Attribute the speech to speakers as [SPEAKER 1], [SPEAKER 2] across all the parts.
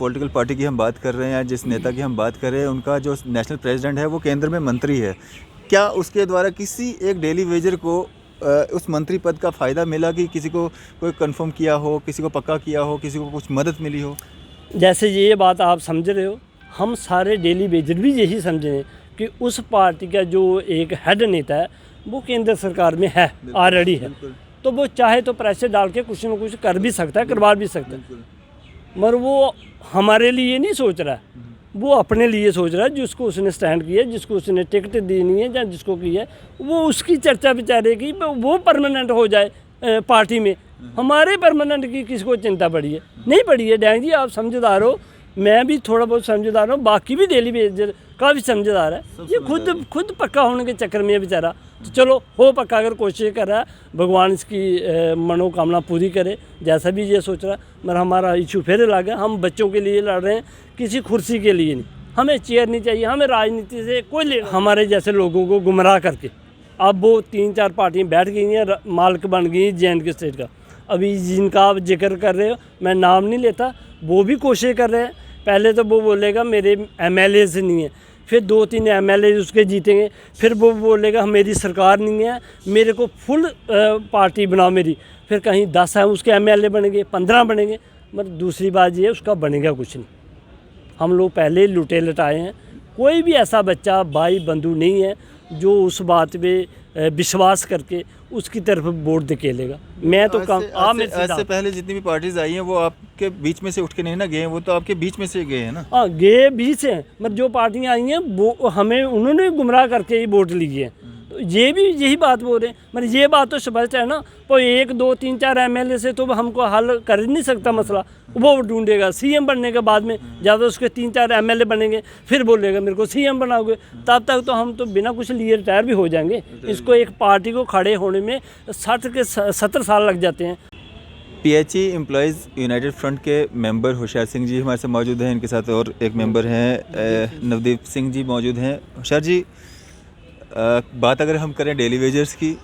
[SPEAKER 1] Political party की हम बात कर रहे हैं, जिस नेता की हम बात कर रहे हैं, उनका जो नेशनल प्रेसिडेंट है वो केंद्र में मंत्री है। क्या उसके द्वारा किसी एक डेली वेजर को उस मंत्री पद का फ़ायदा मिला कि किसी को कोई कंफर्म किया हो, किसी को पक्का किया हो, किसी को कुछ मदद मिली हो?
[SPEAKER 2] जैसे ये बात आप समझ रहे हो, हम सारे डेली वेजर भी यही समझ रहे हैं कि उस पार्टी का जो एक हेड नेता है वो केंद्र सरकार में है, ऑलरेडी है, तो वो चाहे तो प्रेशर डाल के कुछ ना कुछ कर भी सकता है, करवा भी सकता है। मगर वो हमारे लिए नहीं सोच रहा है, वो अपने लिए सोच रहा है। जिसको उसने स्टैंड किया, जिसको उसने टिकट देनी है या जिसको की है, वो उसकी चर्चा बेचारे की वो परमानेंट हो जाए पार्टी में। हमारे परमानेंट की किसी को चिंता पड़ी है? नहीं पड़ी है। डैंग जी आप समझदार हो, मैं भी थोड़ा बहुत समझदार हूँ, बाकी भी डेली वेजर काफ़ी समझदार है। ये खुद पक्का होने के चक्कर में है बेचारा। तो चलो हो पक्का, अगर कोशिश कर रहा है, भगवान इसकी मनोकामना पूरी करे, जैसा भी ये सोच रहा है। मगर हमारा इशू फिर अलग है, हम बच्चों के लिए लड़ रहे हैं, किसी कुर्सी के लिए नहीं। हमें चेयर नहीं चाहिए, हमें राजनीति से कोई लेना। हमारे जैसे लोगों को गुमराह करके अब वो 3-4 पार्टियाँ बैठ गई हैं, मालिक बन गई J&K स्टेट का। अभी जिनका आप जिक्र कर रहे हो, मैं नाम नहीं लेता, वो भी कोशिश कर रहे हैं। पहले तो वो बोलेगा मेरे MLA से नहीं है, फिर 2-3 MLA उसके जीतेंगे, फिर वो बोलेगा मेरी सरकार नहीं है, मेरे को फुल पार्टी बनाओ मेरी। फिर कहीं 10 है उसके MLA बनेंगे, 15 बनेंगे, मतलब दूसरी बात ये उसका बनेगा कुछ नहीं। हम लोग पहले लुटे लटाए हैं। कोई भी ऐसा बच्चा भाई बंधु नहीं है जो उस बात पे विश्वास करके उसकी तरफ वोट धकेलेगा। मैं तो काम
[SPEAKER 1] इससे पहले जितनी भी पार्टीज आई हैं वो आपके बीच में से उठ के नहीं ना गए, वो तो आपके बीच में से गए हैं ना।
[SPEAKER 2] हाँ, गए बीच हैं, मतलब जो पार्टियाँ आई हैं वो हमें उन्होंने गुमराह करके ही वोट लिए हैं। तो ये भी यही बात बोल रहे हैं, मतलब ये बात तो स्पष्ट है ना। तो 1, 2, 3, 4 MLA से तो हमको हल कर ही नहीं सकता मसला। वो ढूंढेगा CM बनने के बाद में, ज़्यादा उसके 3-4 MLA बनेंगे, फिर बोलेगा मेरे को CM बनाओगे। तब तक तो हम तो बिना कुछ लिए रिटायर भी हो जाएंगे। इसको एक पार्टी को खड़े होने में 60 के 70 साल लग जाते हैं।
[SPEAKER 1] PHE एम्प्लॉयज़ यूनाइटेड फ्रंट के मेंबर होशियार सिंह जी हमारे साथ मौजूद हैं। इनके साथ और एक मेंबर हैं नवदीप सिंह जी मौजूद हैं। होशियार जी, बात अगर हम करें डेली वेजर्स की,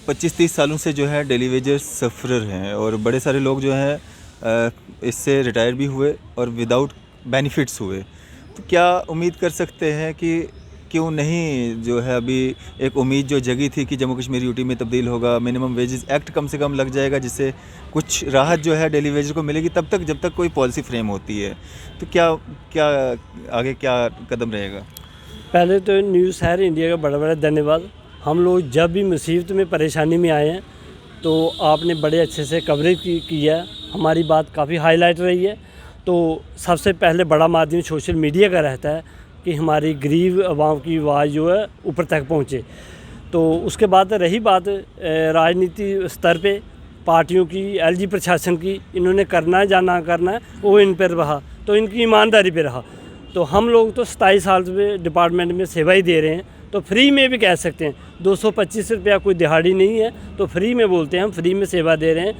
[SPEAKER 1] 25-30 सालों से जो है डेली वेजर्स सफ़रर हैं और बड़े सारे लोग जो हैं इससे रिटायर भी हुए और विदाउट बेनिफिट्स हुए। तो क्या उम्मीद कर सकते हैं कि क्यों नहीं जो है अभी एक उम्मीद जो जगी थी कि जम्मू कश्मीर यूटी में तब्दील होगा, मिनिमम वेजेस एक्ट कम से कम लग जाएगा जिससे कुछ राहत जो है डेली वेजर को मिलेगी, तब तक जब तक कोई पॉलिसी फ्रेम होती है। तो क्या आगे क्या कदम रहेगा?
[SPEAKER 2] पहले तो न्यूज़ शहर इंडिया का बड़ा बड़ा धन्यवाद। हम लोग जब भी मुसीबत में परेशानी में आए हैं तो आपने बड़े अच्छे से कवरेज की है, हमारी बात काफ़ी हाईलाइट रही है। तो सबसे पहले बड़ा माध्यम सोशल मीडिया का रहता है कि हमारी गरीब आवाम की आवाज़ जो है ऊपर तक पहुँचे। तो उसके बाद रही बात राजनीति स्तर पे पार्टियों की, LG प्रशासन की, इन्होंने करना है या ना करना है वो इन पर रहा, तो इनकी ईमानदारी पे रहा। तो हम लोग तो 27 साल से डिपार्टमेंट में सेवा ही दे रहे हैं, तो फ्री में भी कह सकते हैं। 225 रुपया कोई दिहाड़ी नहीं है, तो फ्री में बोलते हैं, हम फ्री में सेवा दे रहे हैं।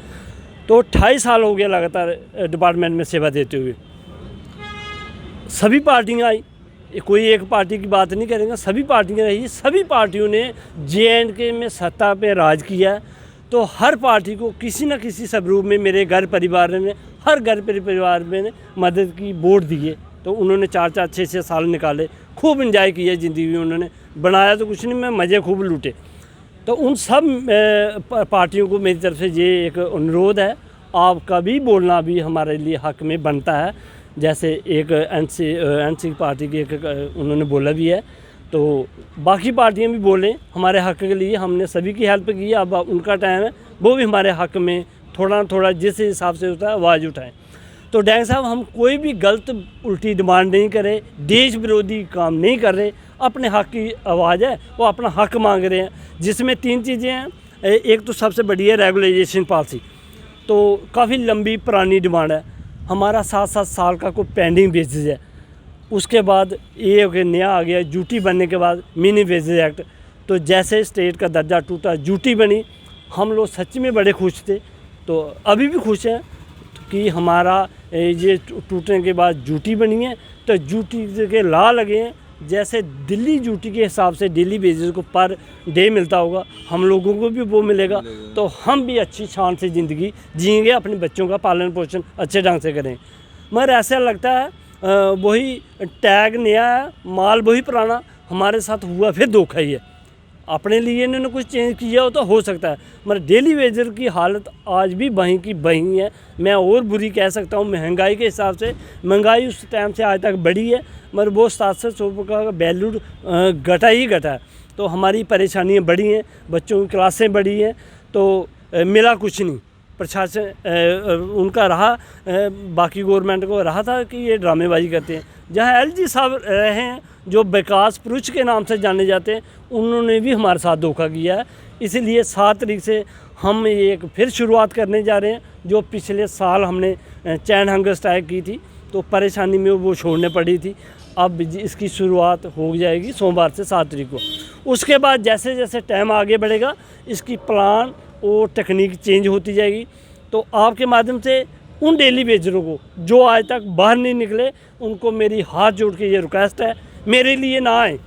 [SPEAKER 2] तो 28 साल हो गया लगातार डिपार्टमेंट में सेवा देते हुए। सभी पार्टियाँ आई, कोई एक पार्टी की बात नहीं करेंगे, सभी पार्टियाँ रही, सभी पार्टियों ने J&K में सत्ता पे राज किया। तो हर पार्टी को किसी न किसी स्वरूप में मेरे घर परिवार में, हर घर परिवार में मदद की, वोट दिए। तो उन्होंने 4-4, 6-6 साल निकाले, खूब एंजॉय किया ज़िंदगी में। उन्होंने बनाया तो कुछ नहीं, मैं मज़े खूब लूटे। तो उन सब पार्टियों को मेरी तरफ से ये एक अनुरोध है, आपका भी बोलना भी हमारे लिए हक में बनता है। जैसे एक NC पार्टी की एक उन्होंने बोला भी है, तो बाकी पार्टियां भी बोलें हमारे हक के लिए। हमने सभी की हेल्प की, अब उनका टाइम है, वो भी हमारे हक में थोड़ा ना थोड़ा जिस हिसाब से होता है आवाज़ उठाएं। तो डैंग साहब, हम कोई भी गलत उल्टी डिमांड नहीं करें, देश विरोधी काम नहीं कर रहे। अपने हक की आवाज़ है, वो अपना हक मांग रहे हैं, जिसमें 3 चीज़ें हैं। एक तो सबसे बड़ी है रेगुलेशन पॉलिसी, तो काफ़ी लंबी पुरानी डिमांड है। हमारा 7-7 साल का कोई पेंडिंग बेसिस है। उसके बाद ये नया आ गया ड्यूटी बनने के बाद मिनी वेजेस एक्ट। तो जैसे स्टेट का दर्जा टूटा, ड्यूटी बनी, हम लोग सच में बड़े खुश थे, तो अभी भी खुश हैं कि हमारा ये टूटने के बाद ड्यूटी बनी है। तो ड्यूटी के लॉ लगे हैं, जैसे दिल्ली ड्यूटी के हिसाब से डेली बेसिस को पर डे मिलता होगा, हम लोगों को भी वो मिलेगा। तो हम भी अच्छी शान से ज़िंदगी जिएंगे, अपने बच्चों का पालन पोषण अच्छे ढंग से करें। मगर ऐसा लगता है वही टैग नया है, माल वही पुराना, हमारे साथ हुआ फिर धोखा ही है। अपने लिए इन्होंने कुछ चेंज किया हो सकता है, मगर डेली वेजर की हालत आज भी वहीं की वहीं है। मैं और बुरी कह सकता हूँ, महंगाई के हिसाब से महंगाई उस टाइम से आज तक बढ़ी है, मगर वो 700 का वैल्यू घटा ही घटा है। तो हमारी परेशानियाँ बढ़ी हैं, बच्चों की क्लासें बढ़ी हैं, तो मिला कुछ नहीं। प्रशासन उनका रहा, बाकी गवर्नमेंट को रहा था कि ये ड्रामेबाजी करते हैं। जहाँ एलजी साहब रहे हैं, जो विकास पुरुष के नाम से जाने जाते हैं, उन्होंने भी हमारे साथ धोखा किया है। इसलिए 7 तारीख से हम एक फिर शुरुआत करने जा रहे हैं। जो पिछले साल हमने चैन हंगर स्ट्राइक की थी, तो परेशानी में वो छोड़ने पड़ी थी। अब इसकी शुरुआत हो जाएगी सोमवार से 7 तारीख को। उसके बाद जैसे जैसे टाइम आगे बढ़ेगा, इसकी प्लान और टेक्निक चेंज होती जाएगी। तो आपके माध्यम से उन डेली वेजरों को जो आज तक बाहर नहीं निकले, उनको मेरी हाथ जोड़ के ये रिक्वेस्ट है, मेरे लिए ना आए,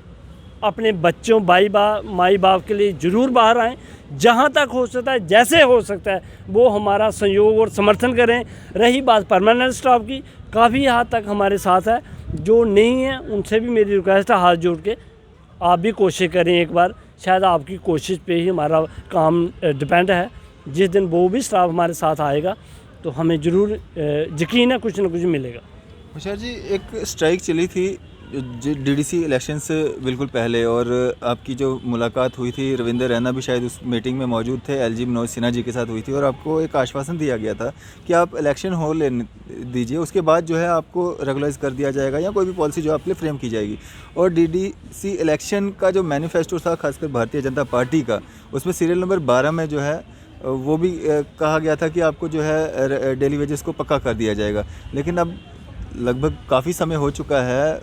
[SPEAKER 2] अपने बच्चों माई बाप के लिए ज़रूर बाहर आएँ। जहाँ तक हो सकता है, जैसे हो सकता है, वो हमारा सहयोग और समर्थन करें। रही बात परमानेंट स्टाफ की, काफ़ी हद तक हमारे साथ है। जो नहीं है उनसे भी मेरी रिक्वेस्ट है, हाथ जोड़ के आप भी कोशिश करें एक बार। शायद आपकी कोशिश पे ही हमारा काम डिपेंड है। जिस दिन वो भी स्टाफ हमारे साथ आएगा, तो हमें ज़रूर यकीन है कुछ ना कुछ मिलेगा।
[SPEAKER 1] होशियार जी, एक स्ट्राइक चली थी डीडीसी इलेक्शन से बिल्कुल पहले, और आपकी जो मुलाकात हुई थी, रविंदर रैना भी शायद उस मीटिंग में मौजूद थे, एलजी मनोज सिन्हा जी के साथ हुई थी, और आपको एक आश्वासन दिया गया था कि आप इलेक्शन हो लेने दीजिए, उसके बाद जो है आपको रेगुलराइज कर दिया जाएगा या कोई भी पॉलिसी जो आप लिए फ्रेम की जाएगी। और डीडीसी इलेक्शन का जो मैनिफेस्टो था, खासकर भारतीय जनता पार्टी का, उसमें सीरियल नंबर 12 में जो है वो भी कहा गया था कि आपको जो है डेली वेजेस को पक्का कर दिया जाएगा। लेकिन अब लगभग काफ़ी समय हो चुका है,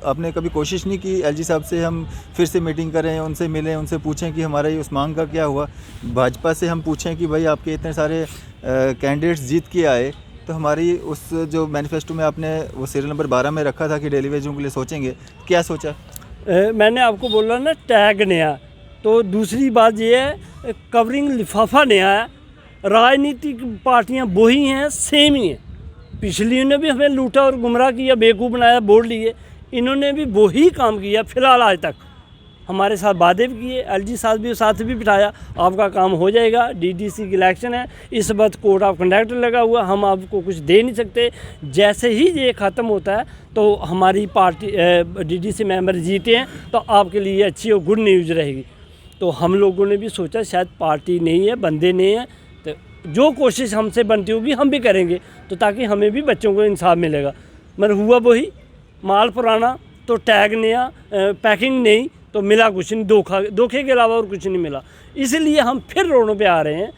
[SPEAKER 1] आपने कभी कोशिश नहीं की एलजी साहब से हम फिर से मीटिंग करें, उनसे मिलें, उनसे पूछें कि हमारा ये उस मांग का क्या हुआ? भाजपा से हम पूछें कि भाई आपके इतने सारे कैंडिडेट्स जीत के आए, तो हमारी उस जो मैनिफेस्टो में आपने वो सीरियल नंबर 12 में रखा था कि डेली वेजों के लिए सोचेंगे, क्या सोचा?
[SPEAKER 2] मैंने आपको बोला ना, टैग नया। तो दूसरी बात ये है, कवरिंग लिफाफा नया है। राजनीतिक पार्टियां वही हैं, सेम ही हैं। पिछली ने भी हमें लूटा और गुमराह किया, बेवकूफ़ बनाया, बोल लिए। इन्होंने भी वही काम किया फिलहाल आज तक। हमारे साथ वादे भी किए, एलजी साहब भी साथ भी बिठाया, आपका काम हो जाएगा। डीडीसी की इलेक्शन है, इस वक्त कोड ऑफ कंडक्ट लगा हुआ, हम आपको कुछ दे नहीं सकते। जैसे ही ये ख़त्म होता है, तो हमारी पार्टी डीडीसी मेंबर जीते हैं, तो आपके लिए अच्छी और गुड न्यूज़ रहेगी। तो हम लोगों ने भी सोचा शायद पार्टी नहीं है, बंदे नहीं हैं, तो जो कोशिश हमसे बनती होगी हम भी करेंगे, तो ताकि हमें भी बच्चों को इंसाफ मिलेगा। मगर हुआ वही, माल पुराना तो टैग नया, पैकिंग नहीं, तो मिला कुछ नहीं, धोखे के अलावा और कुछ नहीं मिला। इसलिए हम फिर रोडों पे आ रहे हैं।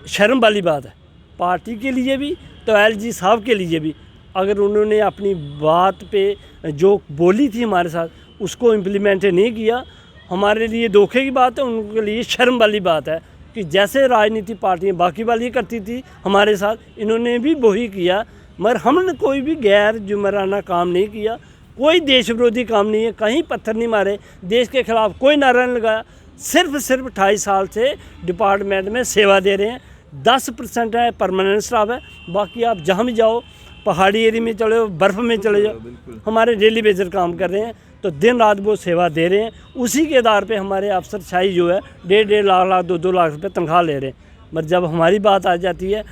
[SPEAKER 2] शर्म वाली बात है, पार्टी के लिए भी तो एलजी साहब के लिए भी। अगर उन्होंने अपनी बात पे जो बोली थी हमारे साथ, उसको इम्प्लीमेंट नहीं किया, हमारे लिए धोखे की बात है, उनके लिए शर्म वाली बात है कि जैसे राजनीति पार्टियाँ बाकी वाली करती थी हमारे साथ, इन्होंने भी वही किया। मगर हमने कोई भी गैर जुर्माना काम नहीं किया, कोई देश विरोधी काम नहीं है, कहीं पत्थर नहीं मारे, देश के खिलाफ कोई नारा नहीं लगाया। सिर्फ 28 साल से डिपार्टमेंट में सेवा दे रहे हैं। 10% है परमानेंट स्टाफ है, बाकी आप जहाँ भी जाओ, पहाड़ी एरिया में चले जाओ, बर्फ़ में चले जाओ, हमारे डेली बेजर काम कर रहे हैं। तो दिन रात वो सेवा दे रहे हैं। उसी के आधार पे हमारे अफसरशाही जो है 1.5 लाख 2-2 लाख रुपये तनख्वाह ले रहे हैं। मगर जब हमारी बात आ जाती है,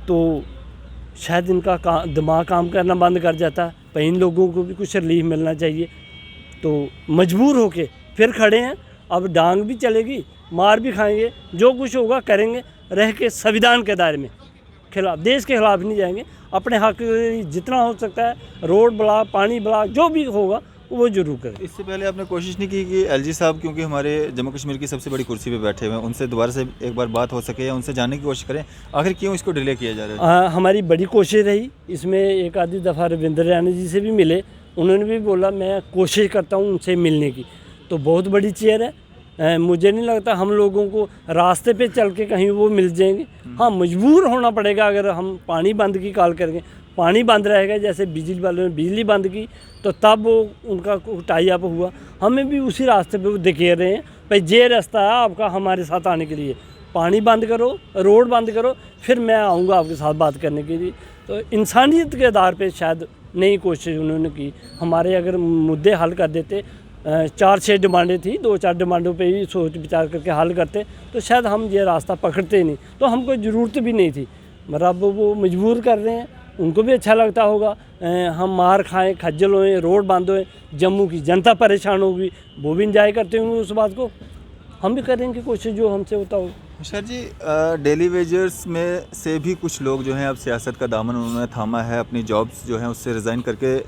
[SPEAKER 2] तो शायद इनका दिमाग काम करना बंद कर जाता है। पर इन लोगों को भी कुछ रिलीफ मिलना चाहिए। तो मजबूर होके फिर खड़े हैं। अब डांग भी चलेगी, मार भी खाएंगे, जो कुछ होगा करेंगे, रह के संविधान के दायरे में, खिलाफ, देश के खिलाफ नहीं जाएंगे। अपने हक जितना हो सकता है, रोड ब्लॉक, पानी ब्लॉक, जो भी होगा वो जरूर करें।
[SPEAKER 1] इससे पहले आपने कोशिश नहीं की कि एलजी साहब, क्योंकि हमारे जम्मू कश्मीर की सबसे बड़ी कुर्सी पे बैठे हुए हैं, उनसे दोबारा से एक बार बात हो सके या उनसे जानने की कोशिश करें आखिर क्यों इसको डिले किया जा रहा है?
[SPEAKER 2] हमारी बड़ी कोशिश रही। इसमें एक आधी दफ़ा रविंदर रैना जी से भी मिले, उन्होंने भी बोला मैं कोशिश करता हूँ उनसे मिलने की। तो बहुत बड़ी चेयर है, मुझे नहीं लगता हम लोगों को रास्ते पे चल के कहीं वो मिल जाएंगे। हाँ, मजबूर होना पड़ेगा। अगर हम पानी बंद की कॉल करेंगे, पानी बंद रहेगा, जैसे बिजली वालों ने बिजली बंद की, तो तब वो उनका टाई अप हुआ। हमें भी उसी रास्ते पे वो दिखे रहे हैं, भाई ये रास्ता है आपका हमारे साथ आने के लिए। पानी बंद करो, रोड बंद करो, फिर मैं आऊँगा आपके साथ बात करने के लिए। तो इंसानियत के आधार पे शायद नई कोशिश उन्होंने की। हमारे अगर मुद्दे हल कर देते, 4-6 डिमांडें थी, 2-4 डिमांडों पे ही सोच विचार करके हल करते तो शायद हम ये रास्ता पकड़ते नहीं, तो हमको ज़रूरत भी नहीं थी। मगर अब वो मजबूर कर रहे हैं, उनको भी अच्छा लगता होगा। हम मार खाएं, खज्जल होएं, रोड बंद होएं, जम्मू की जनता परेशान होगी, वो भी इंजॉय करते होंगे उस बात को। हम भी करेंगे कोशिश जो हमसे होता हो।
[SPEAKER 1] होशियार जी, डेली वेजर्स में से भी कुछ लोग जो हैं अब सियासत का दामन उन्होंने थामा है, अपनी जॉब्स जो हैं उससे रिज़ाइन करके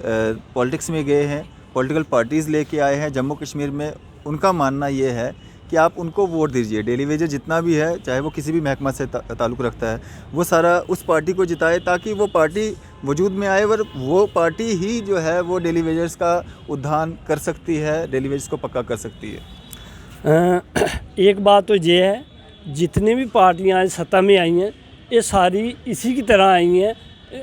[SPEAKER 1] पॉलिटिक्स में गए हैं, पॉलिटिकल पार्टीज़ लेके आए हैं जम्मू कश्मीर में। उनका मानना ये है कि आप उनको वोट दीजिए, डेली वेजर जितना भी है, चाहे वो किसी भी महकमा से ताल्लुक़ रखता है, वो सारा उस पार्टी को जिताए ताकि वो पार्टी वजूद में आए, और वो पार्टी ही जो है वो डेली वेजर्स का उद्धार कर सकती है, डेली वेजर्स को पक्का कर सकती है।
[SPEAKER 2] एक बात तो ये है, जितनी भी पार्टियां आज सत्ता में आई हैं, ये सारी इसी की तरह आई हैं,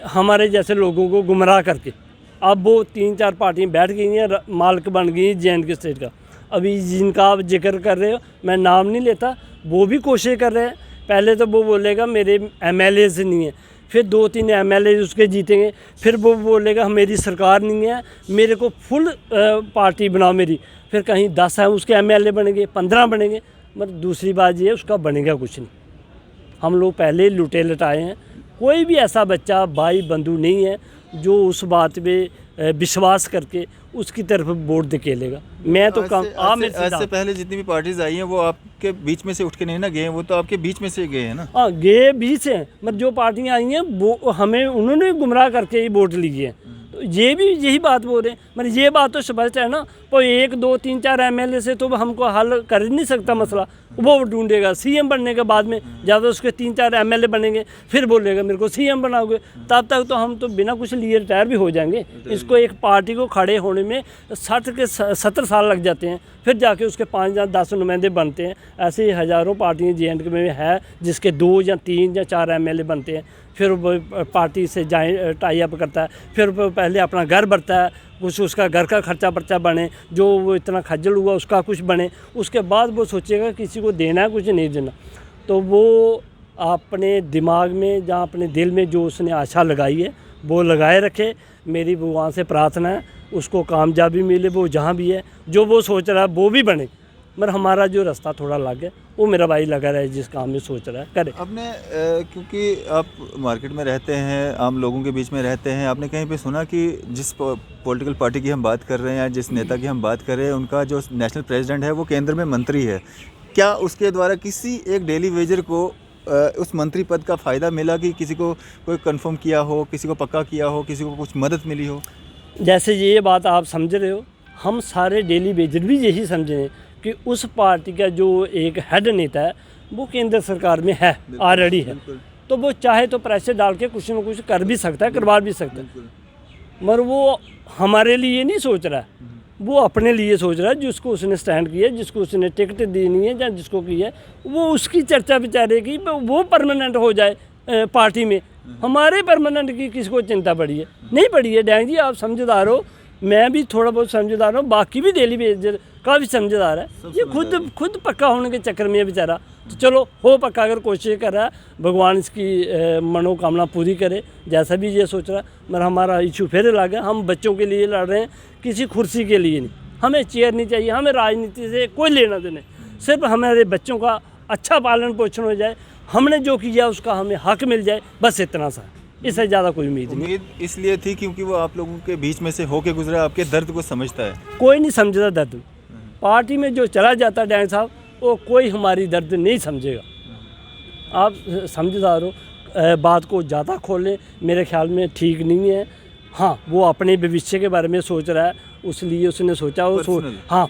[SPEAKER 2] हमारे जैसे लोगों को गुमराह करके। अब वो 3-4 पार्टियां बैठ गई हैं, मालिक बन गई JNK स्टेट का। अभी जिनका आप जिक्र कर रहे हो, मैं नाम नहीं लेता, वो भी कोशिश कर रहे हैं। पहले तो वो बोलेगा मेरे MLA से नहीं है, फिर 2-3 MLA उसके जीतेंगे, फिर वो बोलेगा मेरी सरकार नहीं है, मेरे को फुल पार्टी बनाओ मेरी। फिर कहीं 10 है उसके MLA बनेंगे, 15 बनेंगे, मगर दूसरी बात ये है उसका बनेगा कुछ नहीं। हम लोग पहले ही लुटे लटाए हैं। कोई भी ऐसा बच्चा भाई बंधु नहीं है जो उस बात पे विश्वास करके उसकी तरफ वोट धकेलेगा। मैं तो कम
[SPEAKER 1] ऐसे पहले जितनी भी पार्टीज आई हैं वो आपके बीच में से उठ के नहीं ना गए हैं, वो तो आपके बीच में से गए हैं ना।
[SPEAKER 2] हाँ, गए बीच से, मतलब जो पार्टियां आई हैं वो हमें उन्होंने गुमराह करके ही वोट लिए हैं। तो ये भी यही बात बोल रहे हैं, मतलब ये बात तो स्पष्ट है ना। तो 1-2-3-4 MLA से तो हमको हल कर ही नहीं सकता मसला। वो ढूंढेगा CM बनने के बाद में, ज़्यादा उसके 3-4 MLA बनेंगे, फिर बोलेगा मेरे को CM बनाओगे। तब तक तो हम तो बिना कुछ लिए रिटायर भी हो जाएंगे। इसको एक पार्टी को खड़े होने में 60 के 70 साल लग जाते हैं, फिर जाके उसके 5 या 10 नुमाइंदे बनते हैं। ऐसे ही हज़ारों पार्टियाँ JNK में है जिसके 2 या 3 या 4 MLA बनते हैं। फिर वो पार्टी से जाए टाई अप करता है, फिर वो पहले अपना घर भरता है, कुछ उसका घर का खर्चा पर्चा बने, जो वो इतना खज्जल हुआ उसका कुछ बने, उसके बाद वो सोचेगा किसी को देना है कुछ नहीं देना। तो वो अपने दिमाग में जहाँ अपने दिल में जो उसने आशा लगाई है वो लगाए रखे। मेरी भगवान से प्रार्थना है उसको कामयाबी मिले, वो जहाँ भी है जो वो सोच रहा है वो भी बने। मगर हमारा जो रास्ता थोड़ा अलग है, वो मेरा भाई लगा रहा है जिस काम में सोच रहा है करे।
[SPEAKER 1] आपने क्योंकि आप मार्केट में रहते हैं, आम लोगों के बीच में रहते हैं, आपने कहीं पे सुना कि जिस पॉलिटिकल पार्टी की हम बात कर रहे हैं या जिस नेता की हम बात कर रहे हैं, उनका जो नेशनल प्रेसिडेंट है वो केंद्र में मंत्री है। क्या उसके द्वारा किसी एक डेली वेजर को उस मंत्री पद का फ़ायदा मिला कि किसी को कोई कंफर्म किया हो, किसी को पक्का किया हो, किसी को कुछ मदद मिली हो?
[SPEAKER 2] जैसे ये बात आप समझ रहे हो, हम सारे डेली वेजर भी यही समझ रहे हैं कि उस पार्टी का जो एक हेड नेता है वो केंद्र सरकार में है, ऑलरेडी है। तो वो चाहे तो प्रेशर डाल के कुछ ना कुछ कर भी सकता है, करवा भी सकता है। मगर वो हमारे लिए नहीं सोच रहा है, वो अपने लिए सोच रहा है। जिसको उसने स्टैंड किया, जिसको उसने टिकट देनी है या जिसको की है, वो उसकी चर्चा बेचारे की वो परमानेंट हो जाए पार्टी में। हमारे परमानेंट की किसको चिंता पड़ी है? नहीं पड़ी है। डैंग जी आप समझदार हो, मैं भी थोड़ा बहुत समझदार हूँ, बाकी भी डेली वेजर काफ़ी समझदार है। ये खुद पक्का होने के चक्कर में है बेचारा। तो चलो हो पक्का, अगर कोशिश कर रहा है, भगवान इसकी मनोकामना पूरी करे जैसा भी ये सोच रहा है। मगर हमारा इशू फिर अलग है, हम बच्चों के लिए लड़ रहे हैं, किसी कुर्सी के लिए नहीं। हमें चेयर नहीं चाहिए, हमें राजनीति से कोई लेना देना, सिर्फ हमारे बच्चों का अच्छा पालन पोषण हो जाए, हमने जो किया उसका हमें हक मिल जाए, बस इतना सा। इससे ज़्यादा कोई उम्मीद नहीं।
[SPEAKER 1] उम्मीद इसलिए थी क्योंकि वो आप लोगों के बीच में से होके गुजरा, आपके दर्द को समझता है।
[SPEAKER 2] कोई नहीं समझता दर्द। पार्टी में जो चला जाता डैंग साहब, वो कोई हमारी दर्द नहीं समझेगा। आप समझदार हो, बात को ज़्यादा खोलें मेरे ख्याल में ठीक नहीं है। हाँ, वो अपने भविष्य के बारे में सोच रहा है, उसलिए उसने सोचा वो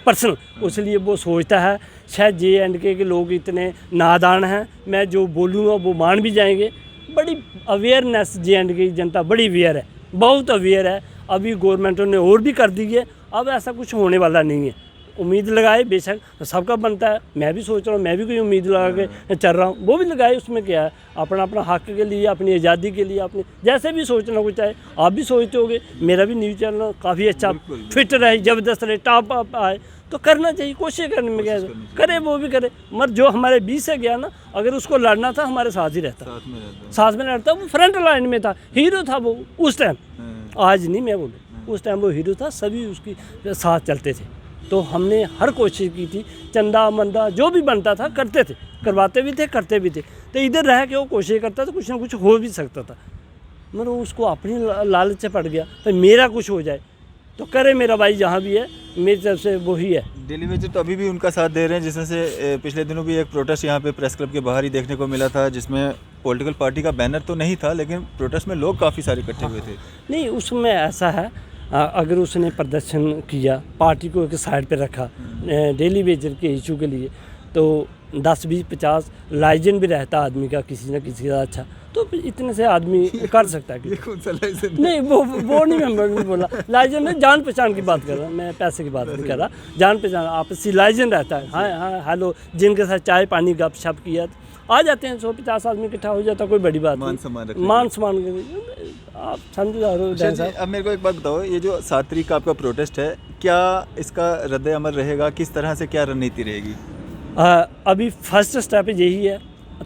[SPEAKER 2] पर्सनल, उसलिए वो सोचता है। शायद JNK के लोग इतने नादान हैं, मैं जो बोलूँगा वो मान भी जाएंगे। बड़ी अवेयरनेस JNK की जनता बड़ी अवेयर है, बहुत अवेयर है। अभी गवर्नमेंटों ने और भी कर दी है, अब ऐसा कुछ होने वाला नहीं है। उम्मीद लगाए, बेशक सबका बनता है। मैं भी सोच रहा हूँ, मैं भी कोई उम्मीद लगा के चल रहा हूँ, वो भी लगाए। उसमें क्या है, अपना अपना हक के लिए, अपनी आज़ादी के लिए, अपने जैसे भी सोचना कुछ है। आप भी सोचते होगे, मेरा भी न्यूज़ चैनल काफ़ी अच्छा फिट रहे, ज़बरदस्त रहे, टॉप अप आए, तो करना चाहिए, कोशिश करने में क्या है, करे वो भी करे, मगर जो हमारे बीच से गया ना, अगर उसको लड़ना था हमारे साथ ही रहता, साथ में लड़ता, वो फ्रंट लाइन में था, हीरो था वो उस टाइम, आज नहीं मैं बोलूँ, उस टाइम वो हीरो था, सभी उसकी साथ चलते थे। तो हमने हर कोशिश की थी, चंदा मंदा जो भी बनता था करते थे, करवाते भी थे, करते भी थे। तो इधर रह के वो कोशिश करता था, कुछ ना कुछ हो भी सकता था, मगर उसको अपनी लालच से पड़ गया, तो मेरा कुछ हो जाए तो करे, मेरा भाई जहाँ भी है मेरी तरफ से वही है।
[SPEAKER 1] डेली वेजर तो अभी भी उनका साथ दे रहे हैं, जिसमें से पिछले दिनों भी एक प्रोटेस्ट यहाँ पे प्रेस क्लब के बाहर ही देखने को मिला था, जिसमें पॉलिटिकल पार्टी का बैनर तो नहीं था, लेकिन प्रोटेस्ट में लोग काफ़ी सारे इकट्ठे हुए थे।
[SPEAKER 2] नहीं, उसमें ऐसा है, अगर उसने प्रदर्शन किया, पार्टी को एक साइड पे रखा डेली वेजर के इशू के लिए, तो 10, 20, 50 लाइजन भी रहता आदमी का किसी न किसी का अच्छा, तो इतने से आदमी कर सकता है।
[SPEAKER 1] कौन सा लाइसेंस?
[SPEAKER 2] नहीं, वो नहीं मैं बोला, लाइजन में जान पहचान की बात कर रहा हूँ मैं, पैसे की बात नहीं कर रहा, जान पहचान आपसी लाइजन रहता है। हाँ हाँ, हेलो, जिनके साथ चाय पानी गप शप किया आ जाते हैं, 150 आदमी इकट्ठा हो जाता, कोई बड़ी बात
[SPEAKER 1] मान
[SPEAKER 2] नहीं, मान सम्मान आप समझदार हो।
[SPEAKER 1] अब मेरे को एक बात बताओ, ये जो 7 तारीख का आपका प्रोटेस्ट है, क्या इसका रद्द अमल रहेगा, किस तरह से क्या रणनीति रहेगी?
[SPEAKER 2] अभी फर्स्ट स्टेप यही है,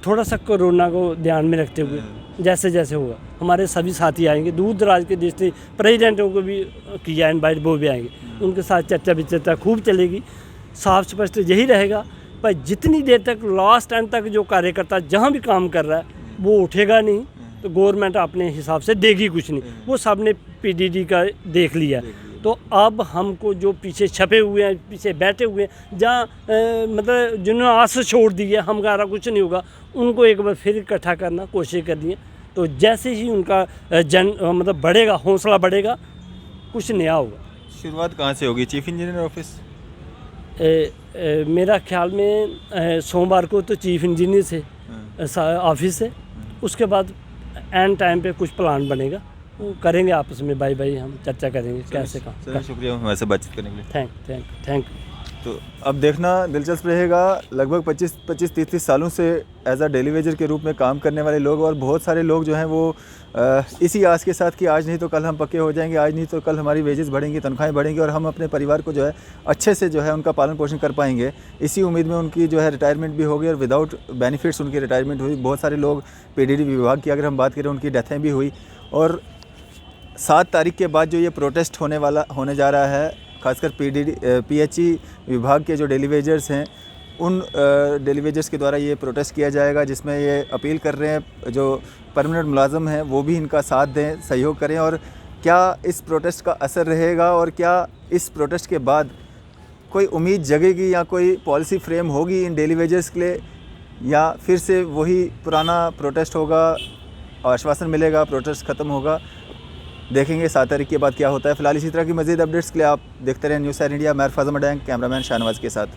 [SPEAKER 2] थोड़ा सा कोरोना को ध्यान में रखते हुए जैसे जैसे होगा, हमारे सभी साथी आएंगे, दूर दराज के देश के प्रेसिडेंटों को भी किया इनवाइट, वो भी आएंगे, उनके साथ चर्चा विचर्चा खूब चलेगी, साफ स्पष्ट यही रहेगा। पर जितनी देर तक लास्ट टाइम तक जो कार्यकर्ता जहाँ भी काम कर रहा है वो उठेगा नहीं, तो गवर्नमेंट अपने हिसाब से देगी कुछ नहीं, वो सब ने PDD का देख लिया। तो अब हमको जो पीछे छपे हुए हैं, पीछे बैठे हुए हैं, जहाँ मतलब जिन्होंने आस छोड़ दी है हमारा कुछ नहीं होगा, उनको एक बार फिर इकट्ठा करना कोशिश करनी है। तो जैसे ही उनका मतलब बढ़ेगा, हौसला बढ़ेगा, कुछ नया होगा।
[SPEAKER 1] शुरुआत कहाँ से होगी? Chief engineer office?
[SPEAKER 2] मेरा ख्याल में सोमवार को तो चीफ इंजीनियर से ऑफिस से, उसके बाद एंड टाइम पे कुछ प्लान बनेगा, वो करेंगे आपस में, भाई हम चर्चा करेंगे कैसे काम।
[SPEAKER 1] शुक्रिया हमारे से बातचीत करने के लिए।
[SPEAKER 2] थैंक।
[SPEAKER 1] तो अब देखना दिलचस्प रहेगा, लगभग 25-30 सालों से एज अ डेली वेजर के रूप में काम करने वाले लोग, और बहुत सारे लोग जो हैं वो इसी आस के साथ कि आज नहीं तो कल हम पक्के हो जाएंगे, आज नहीं तो कल हमारी वेजेस बढ़ेंगी, तनख्वाहें बढ़ेंगी और हम अपने परिवार को जो है अच्छे से जो है उनका पालन पोषण कर पाएंगे। इसी उम्मीद में उनकी जो है रिटायरमेंट भी होगी और विदाउट बेनिफिट्स उनकी रिटायरमेंट हुई। बहुत सारे लोग PDD विभाग की अगर हम बात करें, उनकी डेथें भी हुई। और 7 तारीख के बाद जो ये प्रोटेस्ट होने जा रहा है, खासकर PHE विभाग के जो डेली वेजर्स हैं, उन डेली वेजर्स के द्वारा ये प्रोटेस्ट किया जाएगा, जिसमें ये अपील कर रहे हैं जो परमानेंट मुलाजम हैं वो भी इनका साथ दें, सहयोग करें। और क्या इस प्रोटेस्ट का असर रहेगा, और क्या इस प्रोटेस्ट के बाद कोई उम्मीद जगेगी या कोई पॉलिसी फ्रेम होगी इन डेली वेजर्स के लिए, या फिर से वही पुराना प्रोटेस्ट होगा, आश्वासन मिलेगा, प्रोटेस्ट ख़त्म होगा? देखेंगे 7 तारीख के बाद क्या होता है। फिलहाल इसी तरह की मज़ीद अपडेट्स के लिए आप देखते रहें न्यूज़ 7 इंडिया। मैं फैज़ल मडैंग, कैमरामैन शाहनवाज के साथ।